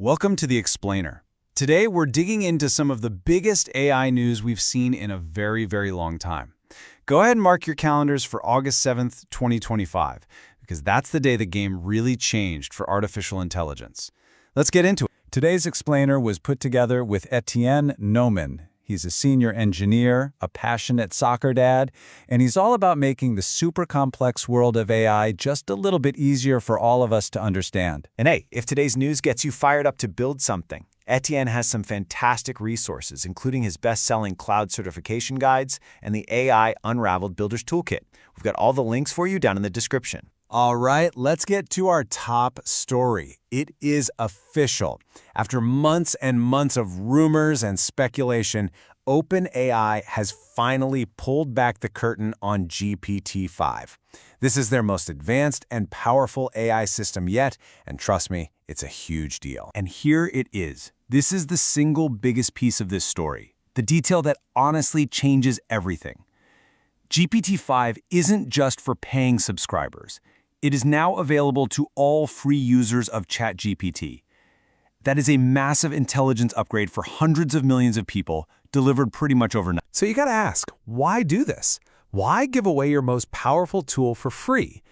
Welcome to The Explainer. Today, we're digging into some of the biggest AI news we've seen in a very, very long time. Go ahead and mark your calendars for August 7th, 2025, because that's the day the game really changed for artificial intelligence. Let's get into it. Today's Explainer was put together with Etienne Noman. He's a senior engineer, a passionate soccer dad, and he's all about making the super complex world of AI just a little bit easier for all of us to understand. And hey, if today's news gets you fired up to build something, Etienne has some fantastic resources, including his best-selling cloud certification guides and the AI Unraveled Builder's Toolkit. We've got all the links for you down in the description. All right, let's get to our top story. It is official. After months and months of rumors and speculation, OpenAI has finally pulled back the curtain on GPT-5. This is their most advanced and powerful AI system yet, and trust me, it's a huge deal. And here it is. This is the single biggest piece of this story, the detail that honestly changes everything. GPT-5 isn't just for paying subscribers. It is now available to all free users of ChatGPT. That is a massive intelligence upgrade for hundreds of millions of people, delivered pretty much overnight. So you gotta ask, why do this? Why give away your most powerful tool for free?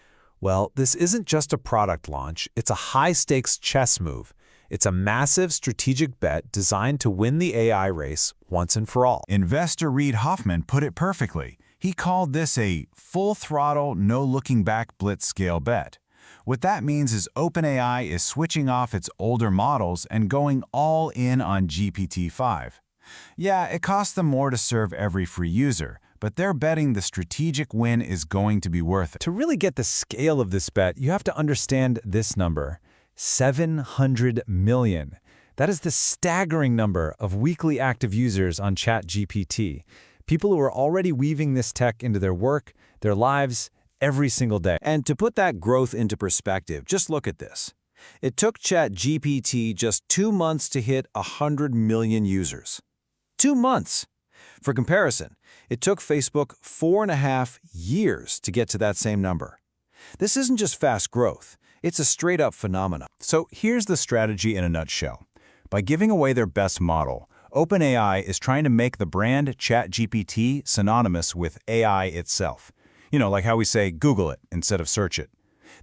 Well, this isn't just a product launch, it's a high-stakes chess move. It's a massive strategic bet designed to win the AI race once and for all. Investor Reid Hoffman put it perfectly. He called this a full-throttle, no-looking-back blitz-scale bet. What that means is OpenAI is switching off its older models and going all in on GPT-5. Yeah, it costs them more to serve every free user, but they're betting the strategic win is going to be worth it. To really get the scale of this bet, you have to understand this number, 700 million. That is the staggering number of weekly active users on ChatGPT. People who are already weaving this tech into their work, their lives, every single day. And to put that growth into perspective, just look at this. It took ChatGPT just 2 months to hit 100 million users. 2 months! For comparison, it took Facebook 4.5 years to get to that same number. This isn't just fast growth, it's a straight-up phenomenon. So here's the strategy in a nutshell. By giving away their best model, OpenAI is trying to make the brand ChatGPT synonymous with AI itself. You know, like how we say Google it instead of search it.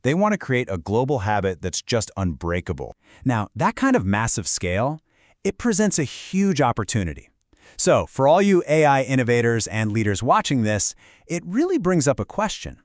They want to create a global habit that's just unbreakable. Now, that kind of massive scale, it presents a huge opportunity. So, for all you AI innovators and leaders watching this, it really brings up a question.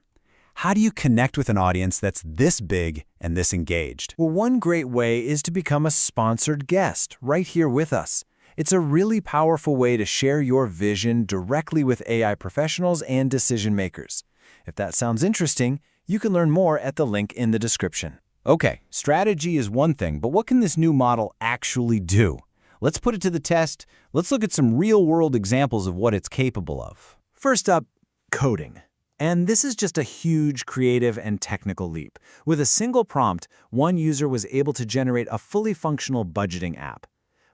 How do you connect with an audience that's this big and this engaged? Well, one great way is to become a sponsored guest right here with us. It's a really powerful way to share your vision directly with AI professionals and decision makers. If that sounds interesting, you can learn more at the link in the description. Okay, strategy is one thing, but what can this new model actually do? Let's put it to the test. Let's look at some real-world examples of what it's capable of. First up, coding. And this is just a huge creative and technical leap. With a single prompt, one user was able to generate a fully functional budgeting app.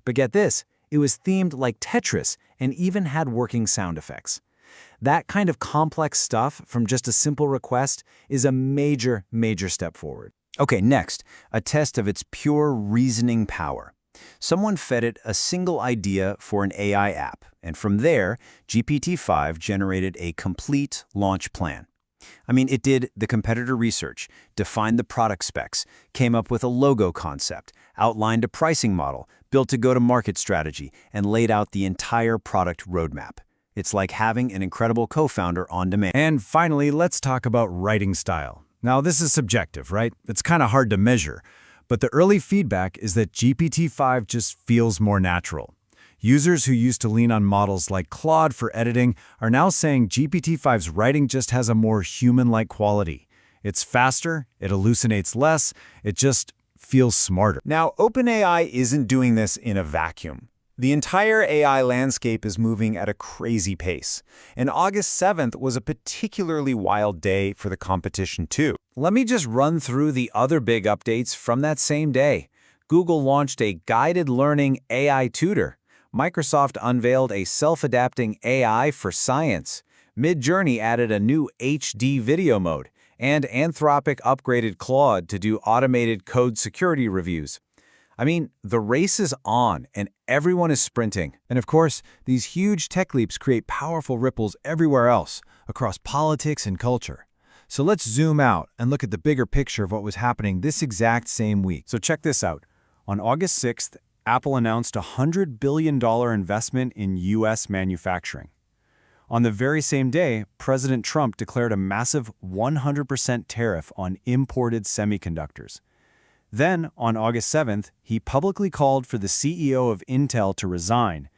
But get this, it was themed like Tetris and even had working sound effects. That kind of complex stuff from just a simple request is a major, major step forward. Okay, next, a test of its pure reasoning power. Someone fed it a single idea for an AI app, and from there, GPT-5 generated a complete launch plan. I mean, it did the competitor research, defined the product specs, came up with a logo concept, outlined a pricing model, built a go-to-market strategy, and laid out the entire product roadmap. It's like having an incredible co-founder on demand. And finally, let's talk about writing style. Now, this is subjective, right? It's kind of hard to measure. But the early feedback is that GPT-5 just feels more natural. Users who used to lean on models like Claude for editing are now saying GPT-5's writing just has a more human-like quality. It's faster, it hallucinates less, it just feels smarter. Now, OpenAI isn't doing this in a vacuum. The entire AI landscape is moving at a crazy pace, and August 7th was a particularly wild day for the competition too. Let me just run through the other big updates from that same day. Google launched a guided learning AI tutor. Microsoft unveiled a self-adapting AI for science. Midjourney added a new HD video mode, and Anthropic upgraded Claude to do automated code security reviews. I mean, the race is on, and everyone is sprinting. And of course, these huge tech leaps create powerful ripples everywhere else, across politics and culture. So let's zoom out and look at the bigger picture of what was happening this exact same week. So check this out. On August 6th, Apple announced a $100 billion investment in U.S. manufacturing. On the very same day, President Trump declared a massive 100% tariff on imported semiconductors. Then, on August 7th, he publicly called for the CEO of Intel to resign.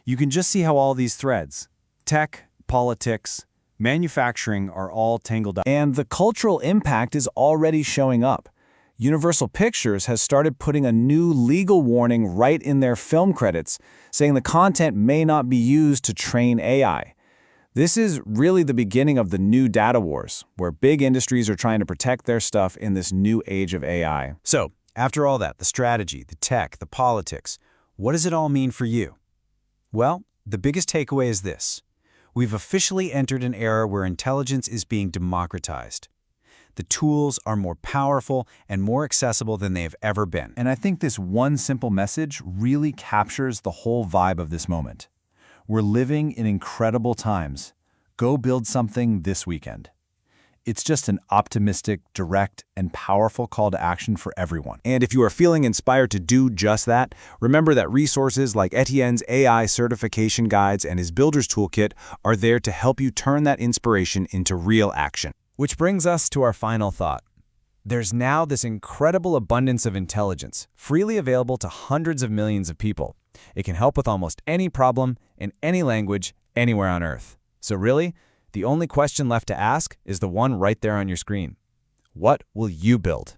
You can just see how all these threads, tech, politics, manufacturing, are all tangled up. And the cultural impact is already showing up. Universal Pictures has started putting a new legal warning right in their film credits, saying the content may not be used to train AI. This is really the beginning of the new data wars, where big industries are trying to protect their stuff in this new age of AI. So, after all that, the strategy, the tech, the politics, what does it all mean for you? Well, the biggest takeaway is this. We've officially entered an era where intelligence is being democratized. The tools are more powerful and more accessible than they have ever been. And I think this one simple message really captures the whole vibe of this moment. We're living in incredible times. Go build something this weekend. It's just an optimistic, direct, and powerful call to action for everyone. And if you are feeling inspired to do just that, remember that resources like Etienne's AI certification guides and his Builder's Toolkit are there to help you turn that inspiration into real action. Which brings us to our final thought. There's now this incredible abundance of intelligence, freely available to hundreds of millions of people. It can help with almost any problem, in any language, anywhere on Earth. So really, the only question left to ask is the one right there on your screen. What will you build?